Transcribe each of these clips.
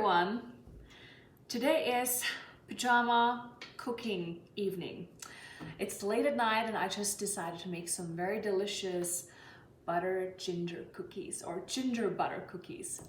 everyone. Today is Pyjama Cooking Evening. It's late at night and I just decided to make some very delicious butter ginger cookies or ginger butter cookies.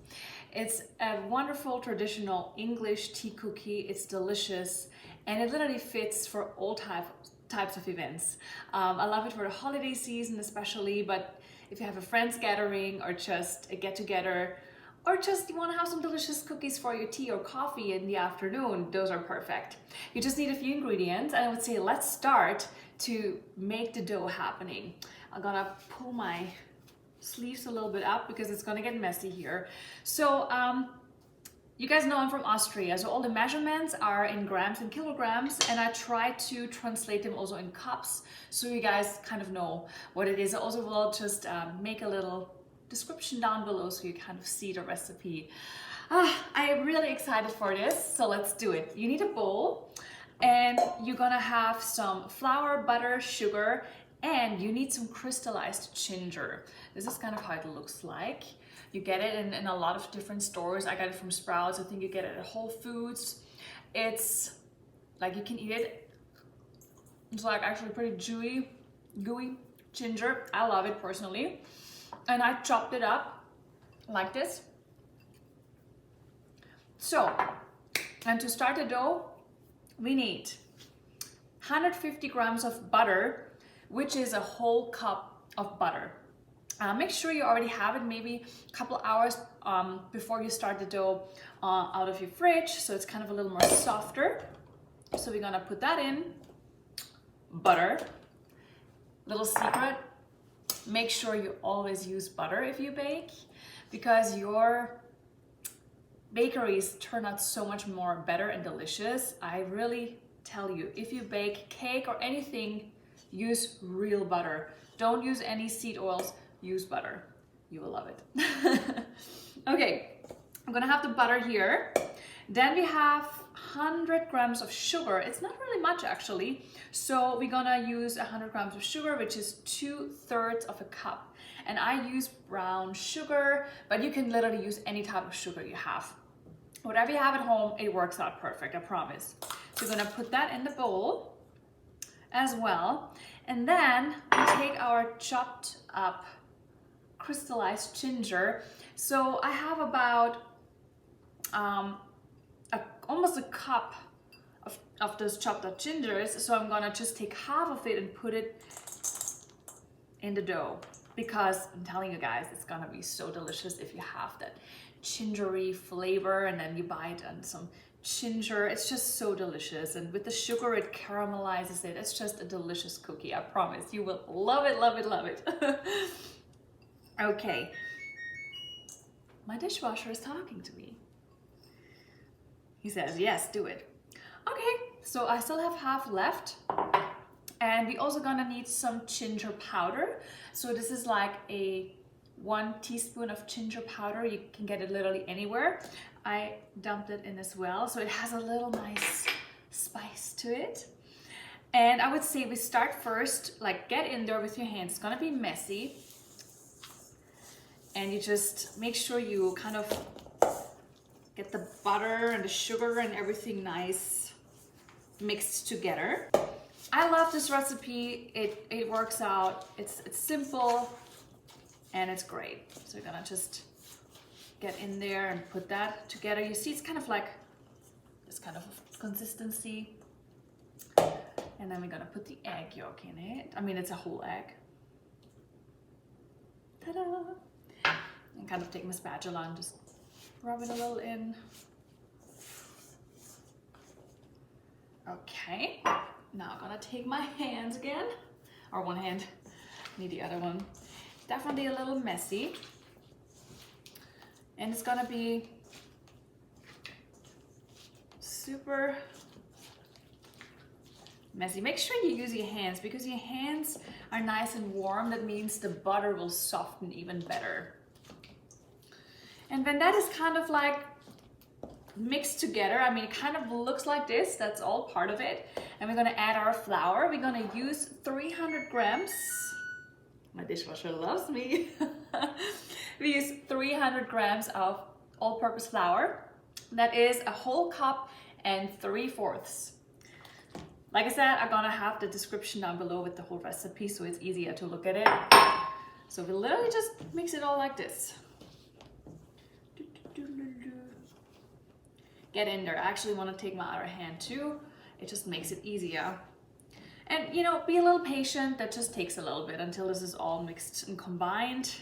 It's a wonderful traditional English tea cookie. It's delicious and it literally fits for all types of events. I love it for the holiday season especially, but if you have a friends gathering or just a get-together, or just you want to have some delicious cookies for your tea or coffee in the afternoon, those are perfect. You just need a few ingredients, and I would say let's start to make the dough happening. I'm gonna pull my sleeves a little bit up because it's gonna get messy here. So you guys know I'm from Austria, so all the measurements are in grams and kilograms, and I try to translate them also in cups so you guys kind of know what it is. I also will just make a little description down below so you kind of see the recipe. I am really excited for this, so let's do it. You need a bowl and you're gonna have some flour, butter, sugar, and you need some crystallized ginger. This is kind of how it looks like. You get it in a lot of different stores. I got it from Sprouts. I think you get it at Whole Foods. It's like you can eat it. It's like actually pretty chewy, gooey ginger. I love it personally. And I chopped it up like this. So, and to start the dough, we need 150 grams of butter, which is a whole cup of butter. Make sure you already have it maybe a couple hours before you start the dough out of your fridge, so it's kind of a little more softer. So we're gonna put that in. Butter. Little secret. Make sure you always use butter if you bake, because your bakeries turn out so much more better and delicious. I really tell you, if you bake cake or anything, use real butter. Don't use any seed oils, use butter. You will love it. Okay, I'm gonna have the butter here. Then we have 100 grams of sugar. It's not really much actually. So we're gonna use 100 grams of sugar, which is 2/3 of a cup. And I use brown sugar, but you can literally use any type of sugar you have. Whatever you have at home, it works out perfect, I promise. So we're gonna put that in the bowl as well. And then we take our chopped up crystallized ginger. So I have about almost a cup of those chopped up gingers, so I'm gonna just take half of it and put it in the dough, because I'm telling you guys, it's gonna be so delicious if you have that gingery flavor and then you bite on some ginger. It's just so delicious, and with the sugar it caramelizes it. It's just a delicious cookie, I promise. You will love it, love it, love it. Okay, my dishwasher is talking to me. He says, yes, do it. Okay, so I still have half left. And we also gonna need some ginger powder. So this is like a 1 teaspoon of ginger powder. You can get it literally anywhere. I dumped it in as well, so it has a little nice spice to it. And I would say we start first, like get in there with your hands. It's gonna be messy. And you just make sure you kind of get the butter and the sugar and everything nice mixed together. I love this recipe. It works out. It's simple and it's great. So you're gonna just get in there and put that together. You see, it's kind of like this kind of consistency. And then we're gonna put the egg yolk in it. I mean, it's a whole egg. Ta-da! And kind of take my spatula and just rub it a little in. Okay, now I'm gonna take my hands again, or one hand, need the other one. Definitely a little messy. And it's gonna be super messy. Make sure you use your hands, because your hands are nice and warm. That means the butter will soften even better. And when that is kind of like mixed together, I mean, it kind of looks like this, that's all part of it. And we're gonna add our flour. We're gonna use 300 grams. My dishwasher loves me. We use 300 grams of all-purpose flour. That is a whole cup and 3/4. Like I said, I'm gonna have the description down below with the whole recipe so it's easier to look at it. So we literally just mix it all like this. Get in there. I actually want to take my other hand too. It just makes it easier. And you know, be a little patient. That just takes a little bit until this is all mixed and combined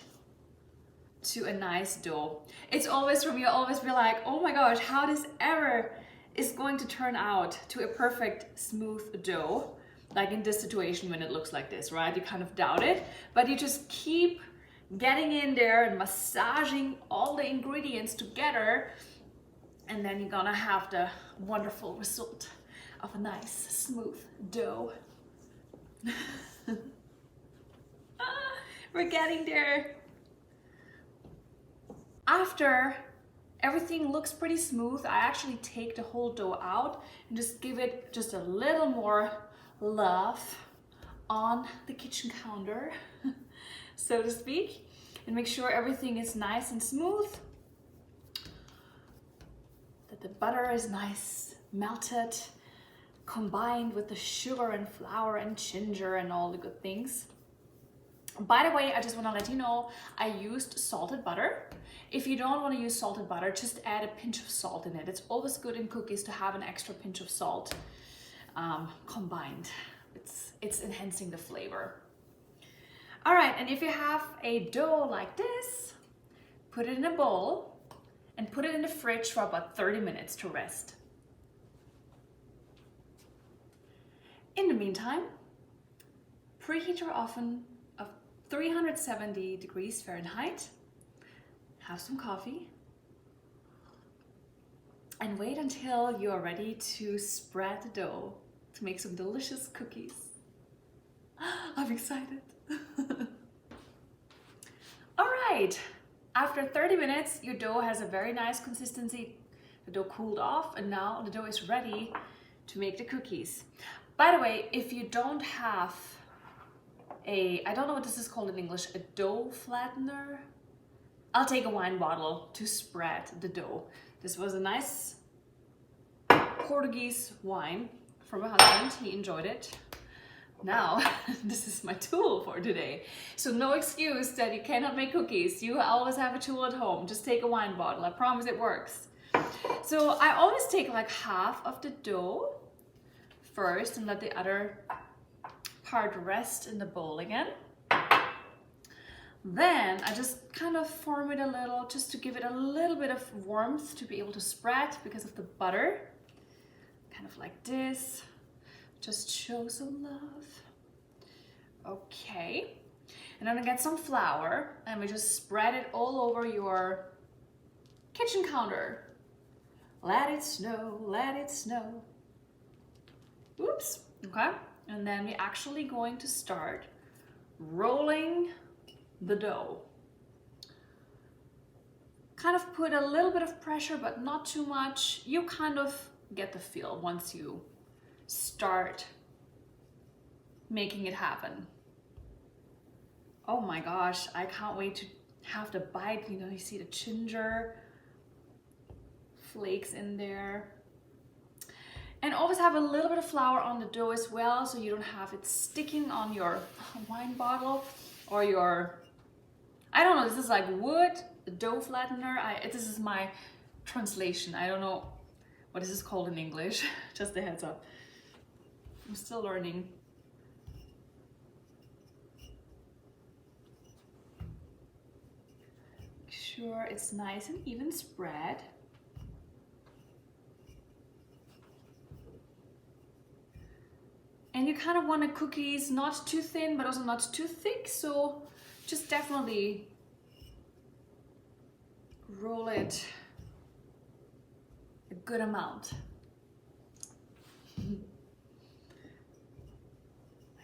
to a nice dough. It's always, for me, I always be like, oh my gosh, how this ever is going to turn out to a perfect smooth dough. Like in this situation when it looks like this, right? You kind of doubt it, but you just keep getting in there and massaging all the ingredients together, and then you're gonna have the wonderful result of a nice smooth dough. We're getting there. After everything looks pretty smooth, I actually take the whole dough out and just give it just a little more love on the kitchen counter, so to speak, and make sure everything is nice and smooth, that the butter is nice, melted, combined with the sugar and flour and ginger and all the good things. By the way, I just want to let you know I used salted butter. If you don't want to use salted butter, just add a pinch of salt in it. It's always good in cookies to have an extra pinch of salt combined. It's enhancing the flavor. All right, and if you have a dough like this, put it in a bowl and put it in the fridge for about 30 minutes to rest. In the meantime, preheat your oven of 370 degrees Fahrenheit, have some coffee, and wait until you are ready to spread the dough to make some delicious cookies. I'm excited. All right, after 30 minutes, your dough has a very nice consistency. The dough cooled off, and now the dough is ready to make the cookies. By the way, if you don't have I don't know what this is called in English, a dough flattener, I'll take a wine bottle to spread the dough. This was a nice Portuguese wine from my husband. He enjoyed it. Now, this is my tool for today. So no excuse that you cannot make cookies. You always have a tool at home. Just take a wine bottle. I promise it works. So I always take like half of the dough first and let the other part rest in the bowl again. Then I just kind of form it a little, just to give it a little bit of warmth to be able to spread because of the butter. Kind of like this. Just show some love. Okay. And then I get some flour and we just spread it all over your kitchen counter. Let it snow, let it snow. Oops. Okay. And then we're actually going to start rolling the dough. Kind of put a little bit of pressure, but not too much. You kind of get the feel once you start making it happen. Oh my gosh, I can't wait to have the bite. You know, you see the ginger flakes in there. And always have a little bit of flour on the dough as well, so you don't have it sticking on your wine bottle or your, I don't know, this is like wood, dough flattener. This is my translation. I don't know what this is called in English, just a heads up. I'm still learning. Make sure it's nice and even spread. And you kind of want the cookies not too thin, but also not too thick. So just definitely roll it a good amount. I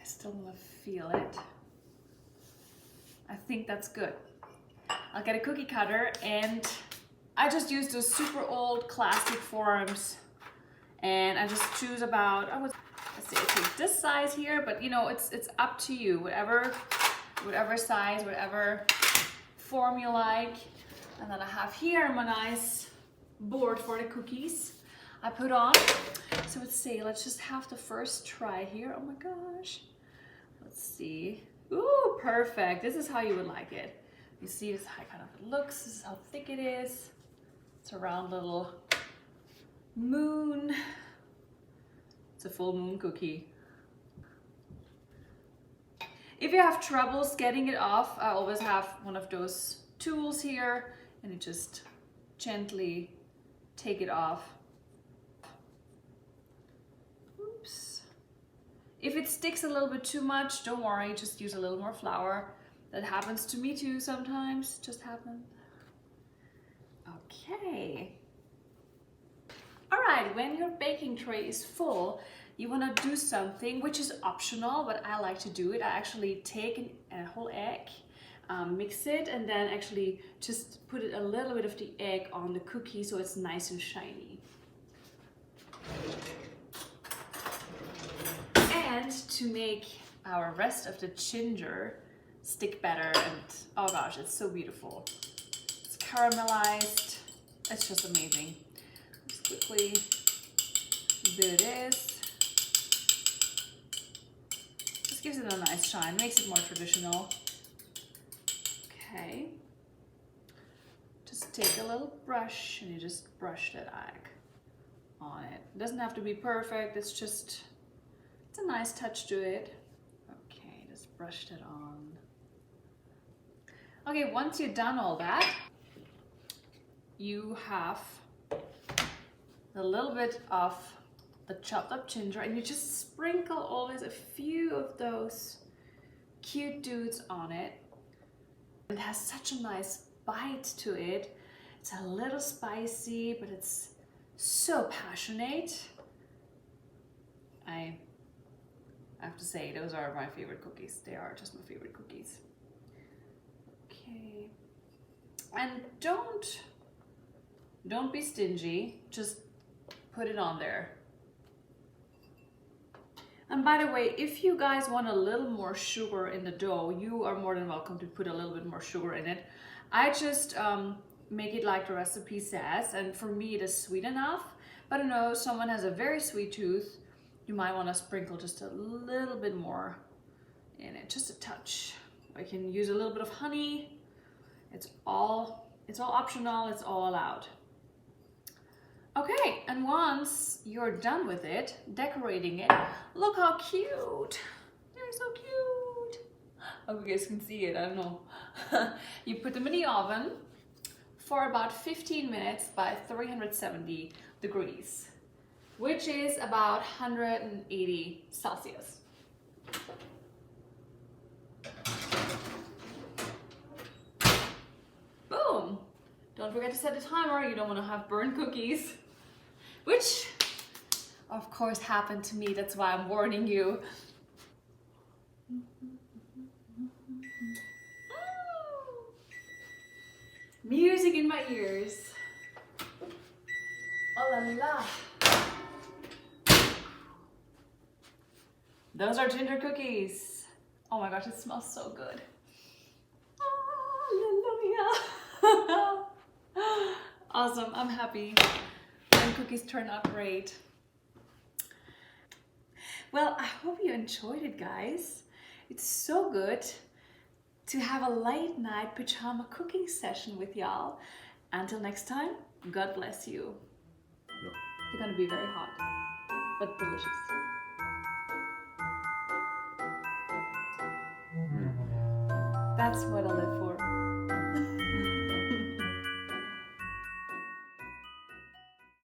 still want to feel it. I think that's good. I'll get a cookie cutter and I just use those super old classic forms, and I just choose about, let's see, I take this size here, but you know, it's up to you, whatever size, whatever form you like. And then I have here my nice board for the cookies I put on. So let's see, let's just have the first try here. Oh my gosh. Let's see. Ooh, perfect. This is how you would like it. You see, this is how kind of it looks. This is how thick it is. It's a round little moon. It's a full moon cookie. If you have troubles getting it off, I always have one of those tools here, and you just gently take it off. Oops. If it sticks a little bit too much, don't worry, just use a little more flour. That happens to me too sometimes, just happened. Okay. All right, when your baking tray is full, you want to do something which is optional, but I like to do it. I actually take a whole egg, mix it, and then actually just put a little bit of the egg on the cookie so it's nice and shiny. And to make our rest of the ginger stick better, and oh gosh, it's so beautiful. It's caramelized. It's just amazing. Just quickly do this. Just gives it a nice shine, makes it more traditional. Okay. Just take a little brush and you just brush that egg on it. It doesn't have to be perfect, it's a nice touch to it. Okay, just brush it on. Okay, once you've done all that, you have a little bit of the chopped up ginger, and you just sprinkle always a few of those cute dudes on it. It has such a nice bite to it. It's a little spicy, but it's so passionate. I have to say, those are my favorite cookies. They are just my favorite cookies. Okay. And don't be stingy. Just put it on there. And by the way, if you guys want a little more sugar in the dough, you are more than welcome to put a little bit more sugar in it. I just make it like the recipe says, and for me it is sweet enough. But I know someone has a very sweet tooth, you might want to sprinkle just a little bit more in it, just a touch. I can use a little bit of honey. It's all optional, it's all allowed. Okay, and once you're done with it, decorating it, look how cute. They're so cute. I hope you guys can see it, I don't know. You put them in the oven for about 15 minutes by 370 degrees, which is about 180 Celsius. Boom! Don't forget to set the timer, you don't want to have burnt cookies. Which, of course, happened to me, that's why I'm warning you. Music in my ears. Oh la la. Those are ginger cookies. Oh my gosh, it smells so good. Hallelujah. Awesome, I'm happy. And cookies turn out great. Well, I hope you enjoyed it, guys. It's so good to have a late night pajama cooking session with y'all. Until next time, God bless you. They're gonna be very hot, but delicious. That's what I live for.